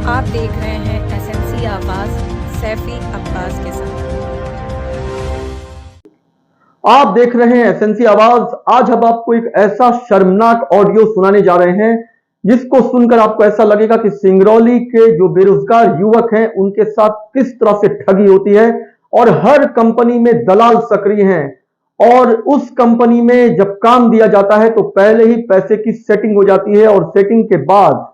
आप देख रहे हैं एसएनसी आवाज सैफी अब्बास के साथ। आप देख रहे हैं एसएनसी आवाज। आज हम आपको एक ऐसा शर्मनाक ऑडियो सुनाने जा रहे हैं जिसको सुनकर आपको ऐसा लगेगा कि सिंगरौली के जो बेरोजगार युवक हैं उनके साथ किस तरह से ठगी होती है और हर कंपनी में दलाल सक्रिय हैं। और उस कंपनी में जब काम दिया जाता है तो पहले ही पैसे की सेटिंग हो जाती है और सेटिंग के बाद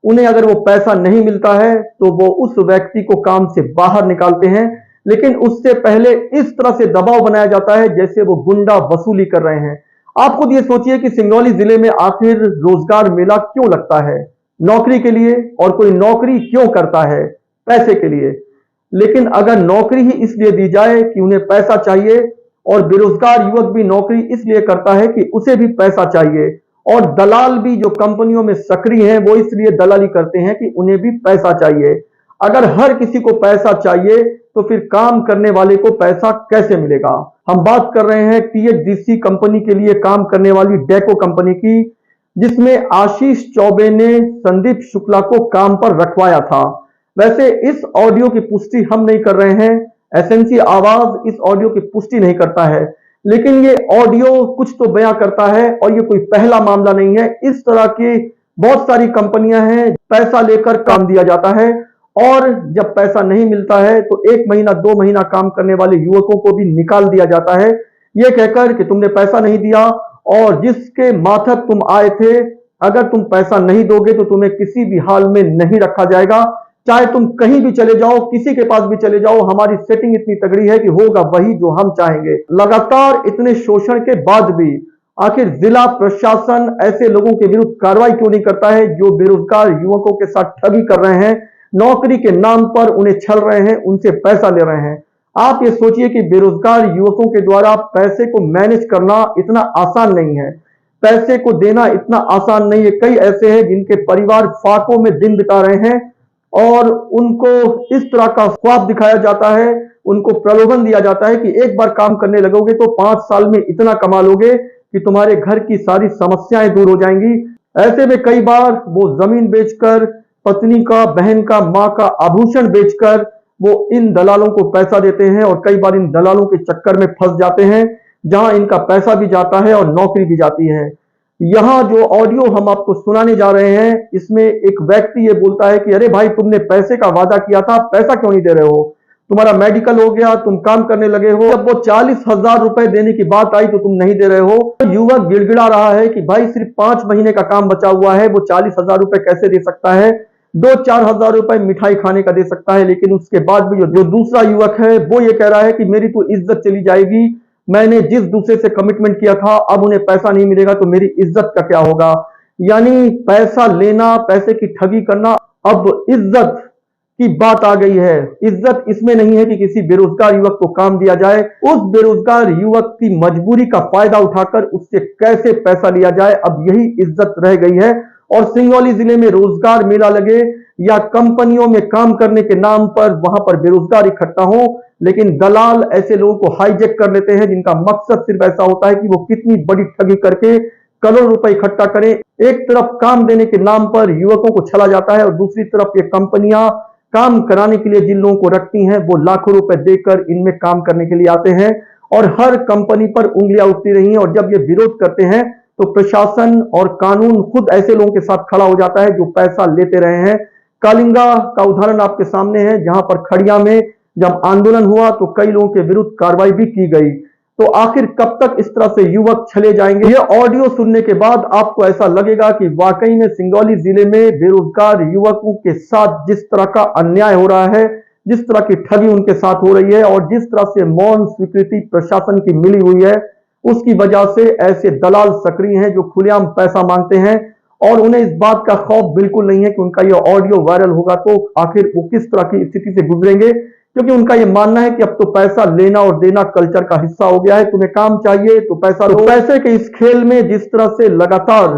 उन्हें अगर वो पैसा नहीं मिलता है तो वो उस व्यक्ति को काम से बाहर निकालते हैं। लेकिन उससे पहले इस तरह से दबाव बनाया जाता है जैसे वो गुंडा वसूली कर रहे हैं। आप खुद ये सोचिए कि सिंगरौली जिले में आखिर रोजगार मेला क्यों लगता है? नौकरी के लिए। और कोई नौकरी क्यों करता है? पैसे के लिए। लेकिन अगर नौकरी ही इसलिए दी जाए कि उन्हें पैसा चाहिए और बेरोजगार युवक भी नौकरी इसलिए करता है कि उसे भी पैसा चाहिए और दलाल भी जो कंपनियों में सक्रिय हैं वो इसलिए दलाली करते हैं कि उन्हें भी पैसा चाहिए। अगर हर किसी को पैसा चाहिए तो फिर काम करने वाले को पैसा कैसे मिलेगा? हम बात कर रहे हैं टीएचडीसी कंपनी के लिए काम करने वाली डेको कंपनी की, जिसमें आशीष चौबे ने संदीप शुक्ला को काम पर रखवाया था। वैसे इस ऑडियो की पुष्टि हम नहीं कर रहे हैं, एसएनसी आवाज इस ऑडियो की पुष्टि नहीं करता है, लेकिन ये ऑडियो कुछ तो बयां करता है और ये कोई पहला मामला नहीं है। इस तरह की बहुत सारी कंपनियां हैं, पैसा लेकर काम दिया जाता है और जब पैसा नहीं मिलता है तो 1 महीना 2 महीना काम करने वाले युवकों को भी निकाल दिया जाता है, ये कहकर कि तुमने पैसा नहीं दिया और जिसके माथक तुम आए थे अगर तुम पैसा नहीं दोगे तो तुम्हें किसी भी हाल में नहीं रखा जाएगा। चाहे तुम कहीं भी चले जाओ, किसी के पास भी चले जाओ, हमारी सेटिंग इतनी तगड़ी है कि होगा वही जो हम चाहेंगे। लगातार इतने शोषण के बाद भी आखिर जिला प्रशासन ऐसे लोगों के विरुद्ध कार्रवाई क्यों नहीं करता है जो बेरोजगार युवकों के साथ ठगी कर रहे हैं, नौकरी के नाम पर उन्हें छल रहे हैं, उनसे पैसा ले रहे हैं। आप ये सोचिए कि बेरोजगार युवकों के द्वारा पैसे को मैनेज करना इतना आसान नहीं है, पैसे को देना इतना आसान नहीं है। कई ऐसे हैं जिनके परिवार फाकों में दिन बिता रहे हैं और उनको इस तरह का ख्वाब दिखाया जाता है, उनको प्रलोभन दिया जाता है कि एक बार काम करने लगोगे तो 5 साल में इतना कमा लोगे कि तुम्हारे घर की सारी समस्याएं दूर हो जाएंगी। ऐसे में कई बार वो जमीन बेचकर, पत्नी का, बहन का, माँ का आभूषण बेचकर वो इन दलालों को पैसा देते हैं और कई बार इन दलालों के चक्कर में फंस जाते हैं जहां इनका पैसा भी जाता है और नौकरी भी जाती है। यहां जो ऑडियो हम आपको सुनाने जा रहे हैं इसमें एक व्यक्ति ये बोलता है कि अरे भाई, तुमने पैसे का वादा किया था, पैसा क्यों नहीं दे रहे हो? तुम्हारा मेडिकल हो गया, तुम काम करने लगे हो, जब वो 40,000 रुपए देने की बात आई तो तुम नहीं दे रहे हो। तो युवक गिड़गिड़ा रहा है कि भाई सिर्फ 5 महीने का काम बचा हुआ है, वो 40,000 रुपए कैसे दे सकता है? 2-4 हजार रुपए मिठाई खाने का दे सकता है। लेकिन उसके बाद भी जो दूसरा युवक है वो ये कह रहा है कि मेरी तो इज्जत चली जाएगी, मैंने जिस दूसरे से कमिटमेंट किया था अब उन्हें पैसा नहीं मिलेगा तो मेरी इज्जत का क्या होगा? यानी पैसा लेना, पैसे की ठगी करना, अब इज्जत की बात आ गई है। इज्जत इसमें नहीं है कि किसी बेरोजगार युवक को काम दिया जाए, उस बेरोजगार युवक की मजबूरी का फायदा उठाकर उससे कैसे पैसा लिया जाए, अब यही इज्जत रह गई है। और सिंगरौली जिले में रोजगार मेला लगे या कंपनियों में काम करने के नाम पर वहां पर बेरोजगार इकट्ठा हो, लेकिन दलाल ऐसे लोगों को हाईजैक कर लेते हैं जिनका मकसद सिर्फ ऐसा होता है कि वो कितनी बड़ी ठगी करके करोड़ रुपए इकट्ठा करें। एक तरफ काम देने के नाम पर युवकों को छला जाता है और दूसरी तरफ ये कंपनियां काम कराने के लिए जिन लोगों को रखती हैं वो लाखों रुपए देकर इनमें काम करने के लिए आते हैं और हर कंपनी पर उंगलियां उठती रही हैं। और जब ये विरोध करते हैं तो प्रशासन और कानून खुद ऐसे लोगों के साथ खड़ा हो जाता है जो पैसा लेते रहे हैं। कालिंगा का उदाहरण आपके सामने है, जहां पर खड़िया में जब आंदोलन हुआ तो कई लोगों के विरुद्ध कार्रवाई भी की गई। तो आखिर कब तक इस तरह से युवक छले जाएंगे? यह ऑडियो सुनने के बाद आपको ऐसा लगेगा कि वाकई में सिंगरौली जिले में बेरोजगार युवकों के साथ जिस तरह का अन्याय हो रहा है, जिस तरह की ठगी उनके साथ हो रही है और जिस तरह से मौन स्वीकृति प्रशासन की मिली हुई है, उसकी वजह से ऐसे दलाल सक्रिय हैं जो खुलेआम पैसा मांगते हैं और उन्हें इस बात का खौफ बिल्कुल नहीं है कि उनका यह ऑडियो वायरल होगा तो आखिर वो किस तरह की स्थिति से गुजरेंगे, क्योंकि उनका यह मानना है कि अब तो पैसा लेना और देना कल्चर का हिस्सा हो गया है। तुम्हें काम चाहिए तो पैसा लो। पैसे के इस खेल में जिस तरह से लगातार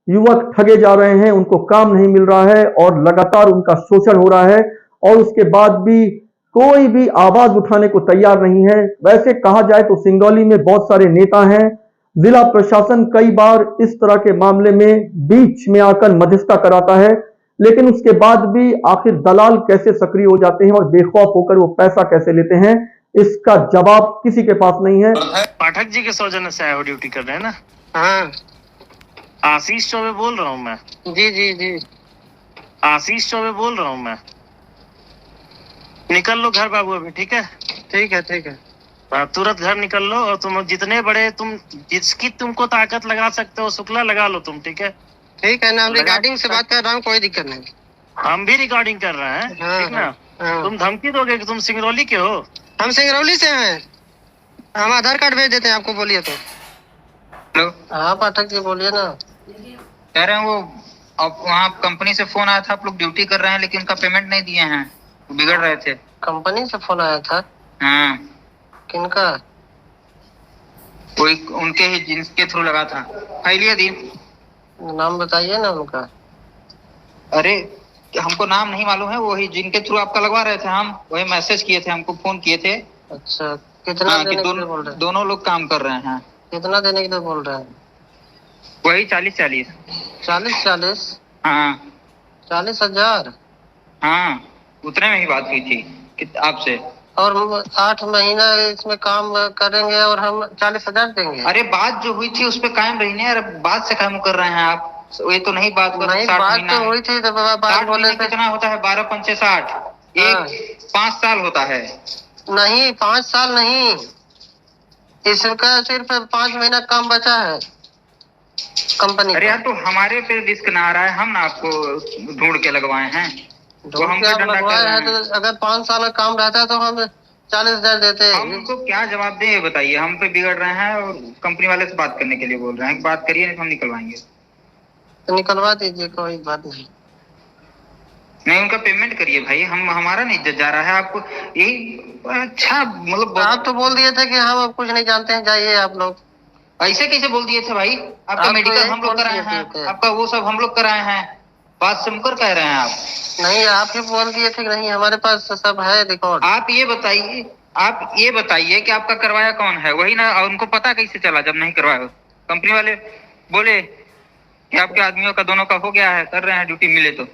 युवक ठगे जा रहे हैं, उनको काम नहीं मिल रहा है और लगातार उनका शोषण हो रहा है और उसके बाद भी कोई भी आवाज उठाने को तैयार नहीं है। वैसे कहा जाए तो सिंगरौली में बहुत सारे नेता हैं, जिला प्रशासन कई बार इस तरह के मामले में बीच में आकर मध्यस्थता कराता है, लेकिन उसके बाद भी आखिर दलाल कैसे सक्रिय हो जाते हैं और बेखौफ होकर वो पैसा कैसे लेते हैं, इसका जवाब किसी के पास नहीं है। पाठक जी के सौजन्य से आया हो, ड्यूटी कर रहे हैं ना? हाँ आशीष चौबे बोल रहा हूँ मैं। जी जी जी। आशीष चौबे बोल रहा हूँ मैं। निकल लो घर बाबू अभी, ठीक है? ठीक है ठीक है। तुरंत घर निकल लो और तुम जितने बड़े तुम जिसकी तुमको ताकत लगा सकते हो शुक्ला लगा लो तुम, ठीक है? ठीक है ना, हम लगा- रिगार्डिंग से बात कर रहा हूँ, कोई दिक्कत नहीं। हम भी रिकॉर्डिंग कर रहे हैं, हाँ, ठीक ना? हाँ। तुम धमकी दोगे कि तुम सिंगरौली के हो? हम सिंगरौली से हैं, हम आधार कार्ड भेज देते हैं आपको, बोलिए तो। हेलो, हाँ पाठक जी बोलिए ना। कह रहे हैं वो अब वहाँ कंपनी से फोन आया था, आप लोग ड्यूटी कर रहे हैं लेकिन उनका पेमेंट नहीं दिए हैं, बिगड़ रहे थे। कंपनी से फोन आया था? हाँ, किनका? कोई उनके ही जिनके थ्रू लगा था। फाइलिया दी। नाम बताइए ना उनका। अरे हमको नाम नहीं मालूम है, वही जिनके थ्रू आपका लगवा रहे थे, हम वही मैसेज किए थे, हमको फोन किए थे। अच्छा, कितना हाँ, कि देने के लिए बोल रहे हैं? दोनों लोग काम कर रहे हैं। कितना देने के लिए बोल रहे हैं? वही 40-40। 40 हाँ 40,000। हाँ, उतने में ही बात हुई थी आपसे। और 8 महीना इसमें काम करेंगे और हम 40,000 देंगे? अरे बात जो हुई थी उस पर कायम रही नहीं, अरे बात से काम कर रहे हैं आप, ये तो नहीं बात नहीं, बात तो हुई थी तो बात बोले थे। कितना होता है? 12 पंचे 60, एक 5 साल होता है। नहीं 5 साल नहीं, इसका सिर्फ 5 महीना काम बचा है कंपनी। अरे यार तो हमारे पे रिस्क ना आ रहा है, हम ना आपको ढूंढ के लगवाए हैं। तो हम आप लगवाए हैं, तो अगर 5 साल का काम रहता तो हम 40,000 देते। हमको क्या जवाब दें ये बताइए? हम पे बिगड़ रहे हैं और कंपनी वाले से बात करने के लिए बोल रहे हैं, बात करिए नहीं तो हम निकलवाएंगे। तो निकलवा दीजिए, कोई बात नहीं। नहीं, उनका पेमेंट करिए भाई, हम हमारा नहीं इज्जत जा रहा है आपको यही। अच्छा मतलब आप तो बोल दिए थे कि हम अब कुछ नहीं जानते हैं, जाइए आप लोग। ऐसे कैसे बोल दिए थे भाई? आपका आप मेडिकल तो हम लोग यही कराए बोल दिए हैं, थे। आपका वो सब हम लोग कराए हैं, बात सुनकर कह रहे हैं आप। नहीं, आप ही बोल दिए थे कि नहीं, हमारे पास सब है रिकॉर्ड। आप ये बताइए कि आपका करवाया कौन है? वही ना, और उनको पता कैसे चला जब नहीं करवाया? कंपनी वाले बोले कि आपके आदमियों का दोनों का हो गया है, कर रहे हैं ड्यूटी मिले तो।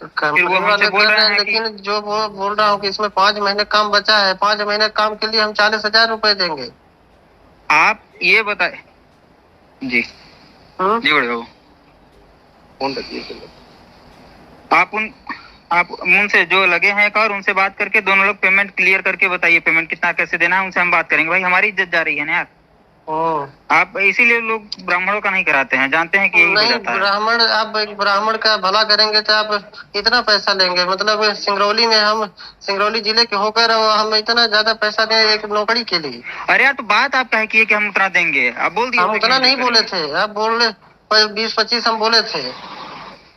कंपनी वो हमसे वाले बोल कर रहे रहे हैं, हैं लेकिन जो बोल रहा हूँ कि इसमें 5 महीने काम बचा है, 5 महीने काम के लिए हम 40,000 रुपए देंगे। आप ये बताए जी। जी बड़े बाबू, फोन रखिए। आप उनसे जो लगे हैं एक और उनसे बात करके दोनों लोग पेमेंट क्लियर करके बताइए, पेमेंट कितना कैसे देना है, उनसे हम बात करेंगे। भाई हमारी इज्जत जा रही है ना यार। आप इसीलिए लोग ब्राह्मणों का नहीं कराते हैं, जानते हैं कि यही हो नहीं, जाता है। ब्राह्मण, आप एक ब्राह्मण का भला करेंगे तो आप इतना पैसा लेंगे? मतलब सिंगरौली में, हम सिंगरौली जिले के होकर हम इतना ज्यादा पैसा दें एक नौकरी के लिए? अरे यार तो बात आप कहे कि हम उतना देंगे, आप बोल दिए। हम उतना नहीं बोले थे, आप बोल रहे 20-25 हम बोले थे।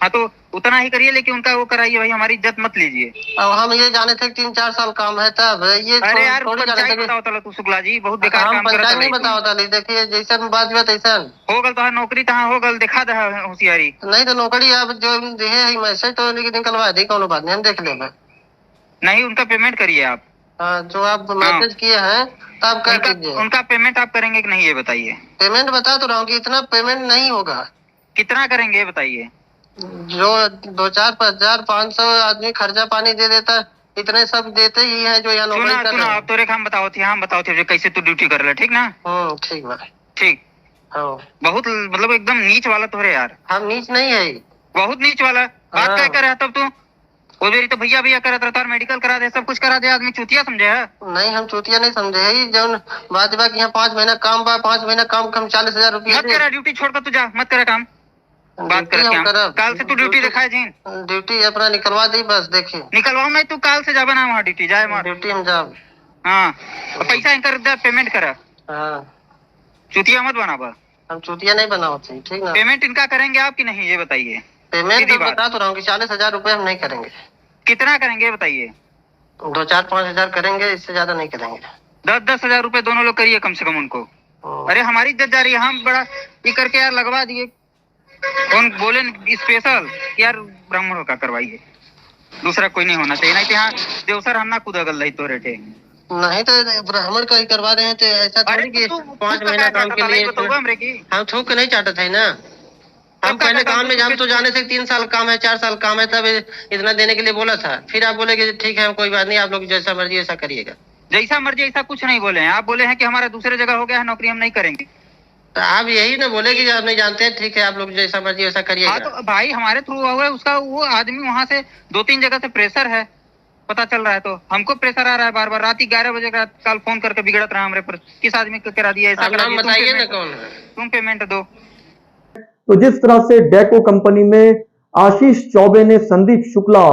हाँ तो उतना ही करिए, लेकिन उनका वो कराइए भाई, हमारी इज्जत मत लीजिए। अब हम ये जाने थे 3-4 साल काम है तब ये। अरे यार थोड़ी जाने पंचायत थे बताओ तला तू शुक्ला जी, बहुत बेकार हम काम करता पंचायत है। नहीं बताओ था, देखिए जैसा बात हुआ तैसा हो गल तो नौकरी तहाँ हो गल, दिखा दे होशियारी। नहीं तो नौकरी आप जो दिए है मैसेज तो निकलवा दी, कौन बात नहीं, हम देख लेंगे। नहीं, उनका पेमेंट करिए आप। हाँ, जो आप मैसेज किए हैं तब कर दीजिए। उनका पेमेंट आप करेंगे कि नहीं ये बताइए? पेमेंट बता तो रहा हूँ कि इतना पेमेंट नहीं होगा। कितना करेंगे ये बताइए? जो 2-4-500 आदमी खर्चा पानी दे देता, इतने सब देते ही हैं जो यहाँ नौकरी कर रहे हैं। अब तोरे हम बताओ थे कैसे तू ड्यूटी कर रहा, ठीक ना? ठीक बा। ठीक। हाँ, बहुत मतलब एकदम नीच वाला तोरे यार। हम नीच नहीं है, बहुत नीच वाला बात हाँ। क्या कर रहा तब तू? वो मेरी तो भैया करत रहता, मेडिकल करा दे, सब कुछ करा दे, आदमी चूतिया समझे है? नहीं, हम चूतिया नहीं समझे है। जो बात बा कि यहाँ 5 महीना काम बा, 5 महीना काम कम 40,000 रुपया। मत करा ड्यूटी, छोड़कर तू जा, मत करा काम। बात कर काल से तू ड्यूटी दिखाए जी। ड्यूटी अपना निकलवा दी, बस देखिए। निकलवाओ मैं, तू काल से जा बना वहाँ ड्यूटी जाए मार। ड्यूटी में जाओ। हाँ, पैसा इनकर दे, पेमेंट करा। हाँ, चूतिया मत बना बा। हम चूतिया नहीं बना होते, ठीक ना? पेमेंट इनका करेंगे आप कि नहीं ये बताइए? पेमेंट सीधी तो बात। बता तो रहा हूँ कि 40,000 रुपए हम नहीं करेंगे। कितना करेंगे ये बताइए? 2-4-5 हजार करेंगे, इससे ज्यादा नहीं करेंगे। 10-10 हजार रुपए दोनों लोग करिए कम से कम उनको। अरे हमारी इज्जत जा रही है, हम बड़ा ये करके यार लगवा दिए। कौन बोले स्पेशल यार ब्राह्मणों का करवाइए, दूसरा कोई नहीं होना चाहिए। नहीं तो यहाँ देवसर हम ना कूदा गल रही तो रेटे। नहीं तो ब्राह्मण का ही करवा रहे हैं, तो ऐसा थोड़ी कि 5 महीना काम के लिए हम थूक नहीं चाहते थे ना। हम पहले काम में हम तो जाने से 3 साल काम है 4 साल काम है, तब इतना देने के लिए बोला था। फिर आप बोले कि ठीक है कोई बात नहीं, आप लोग जैसा मर्जी ऐसा करिएगा। जैसा मर्जी ऐसा कुछ नहीं बोले हैं, आप बोले हैं कि हमारा दूसरे जगह हो गया है नौकरी, हम नहीं करेंगे। तो आप यही ना बोले कि आप नहीं जानते हैं, ठीक है आप लोग जैसा मर्जी वैसा हाँ करिएगा। तो भाई हमारे थ्रू हुआ है उसका, वो आदमी वहाँ से 2-3 जगह से प्रेशर है, पता चल रहा है। तो हमको प्रेशर आ रहा है बार बार, रात 11 बजे का कल फोन करके बिगड़त रहा हमारे पर, किस आदमी को करा दिया, ऐसा आप करा नाम दिया, बताइए ना कौन है। तुम पेमेंट दो। तो जिस तरह से डेको कंपनी में आशीष चौबे ने संदीप शुक्ला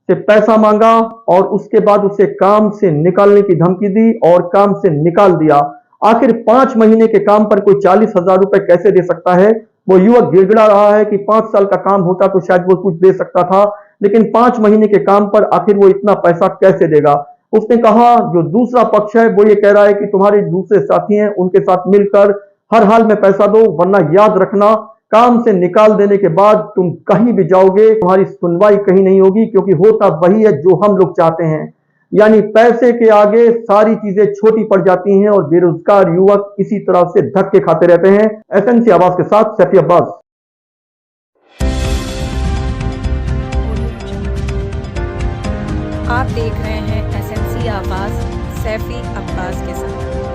से पैसा मांगा और उसके बाद उसे काम से निकालने की धमकी दी और काम से निकाल दिया। आखिर 5 महीने के काम पर कोई 40,000 रुपए कैसे दे सकता है? वो युवक गिड़गिड़ा रहा है कि 5 साल का काम होता तो शायद वो कुछ दे सकता था, लेकिन 5 महीने के काम पर आखिर वो इतना पैसा कैसे देगा? उसने कहा जो दूसरा पक्ष है वो ये कह रहा है कि तुम्हारे दूसरे साथी हैं उनके साथ मिलकर हर हाल में पैसा दो, वरना याद रखना काम से निकाल देने के बाद तुम कहीं भी जाओगे तुम्हारी सुनवाई कहीं नहीं होगी, क्योंकि होता वही है जो हम लोग चाहते हैं। यानी पैसे के आगे सारी चीजें छोटी पड़ जाती हैं और बेरोजगार युवक इसी तरह से धक्के खाते रहते हैं। एसएनसी आवाज के साथ सैफी अब्बास। आप देख रहे हैं एसएनसी आवाज सैफी अब्बास के साथ।